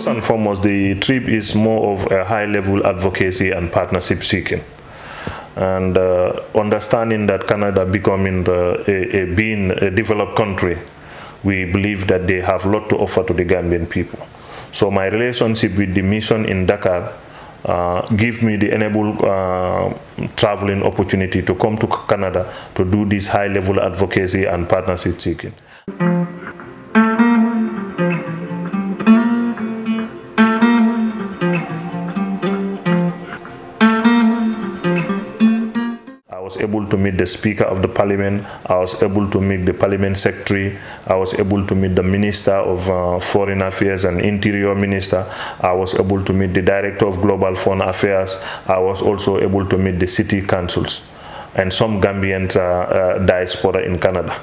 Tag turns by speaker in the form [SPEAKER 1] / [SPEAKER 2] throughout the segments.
[SPEAKER 1] First and foremost, the trip is more of a high-level advocacy and partnership seeking. And understanding that Canada becoming being a developed country, we believe that they have a lot to offer to the Gambian people. So my relationship with the mission in Dakar give me the enable traveling opportunity to come to Canada to do this high-level advocacy and partnership seeking. I was able to meet the Speaker of the Parliament, I was able to meet the Parliament Secretary, I was able to meet the Minister of Foreign Affairs and Interior Minister, I was able to meet the Director of Global Fund Affairs, I was also able to meet the city councils and some Gambian diaspora in Canada.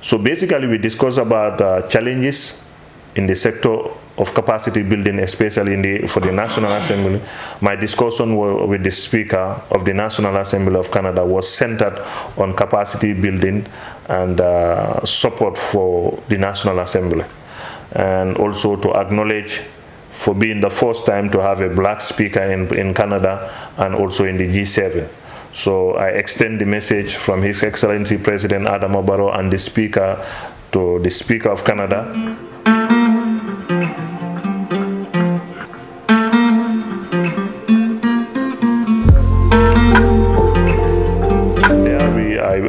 [SPEAKER 1] So basically we discussed about challenges in the sector of capacity building, especially for the National Assembly. My discussion with the Speaker of the National Assembly of Canada was centered on capacity building and support for the National Assembly. And also to acknowledge for being the first time to have a black speaker in Canada and also in the G7. So I extend the message from His Excellency President Adama Barrow and the Speaker to the Speaker of Canada.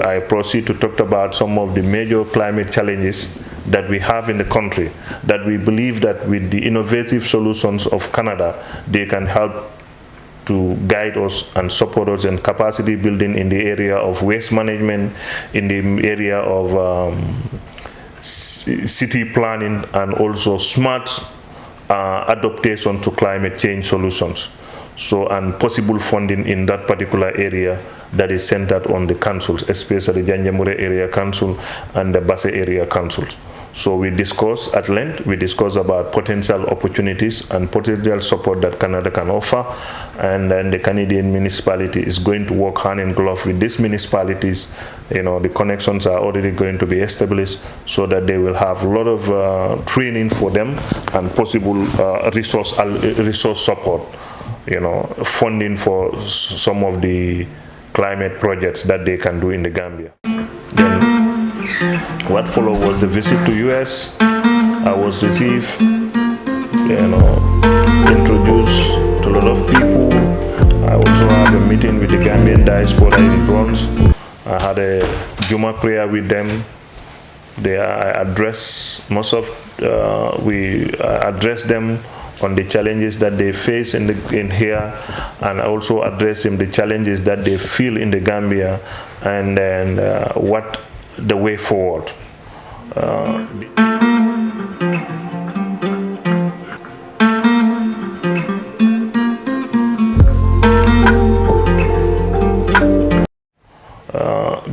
[SPEAKER 1] I proceed to talk about some of the major climate challenges that we have in the country, that we believe that with the innovative solutions of Canada, they can help to guide us and support us in capacity building in the area of waste management, in the area of city planning, and also smart adaptation to climate change solutions. So, and possible funding in that particular area that is centered on the councils, especially Janjamure Area Council and the Basse Area Councils. So we discuss at length, we discuss about potential opportunities and potential support that Canada can offer, and then the Canadian municipality is going to work hand in glove with these municipalities. You know, the connections are already going to be established so that they will have a lot of training for them and possible resource support, you know, funding for some of the climate projects that they can do in the Gambia. Then what followed was the visit to US. I was received, you know, introduced to a lot of people. I also had a meeting with the Gambian diaspora in Bronx. I had a Juma prayer with them. I addressed we addressed them on the challenges that they face in here, and also address them the challenges that they feel in the Gambia, and then what the way forward.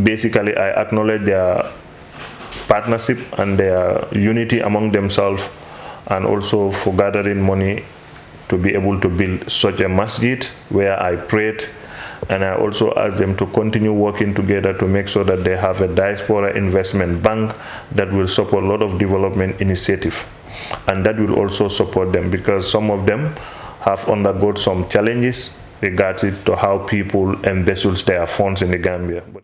[SPEAKER 1] Basically, I acknowledge their partnership and their unity among themselves, and also for gathering money to be able to build such a masjid where I prayed. And I also asked them to continue working together to make sure that they have a diaspora investment bank that will support a lot of development initiative, and that will also support them, because some of them have undergone some challenges regarding to how people embezzle their funds in the Gambia.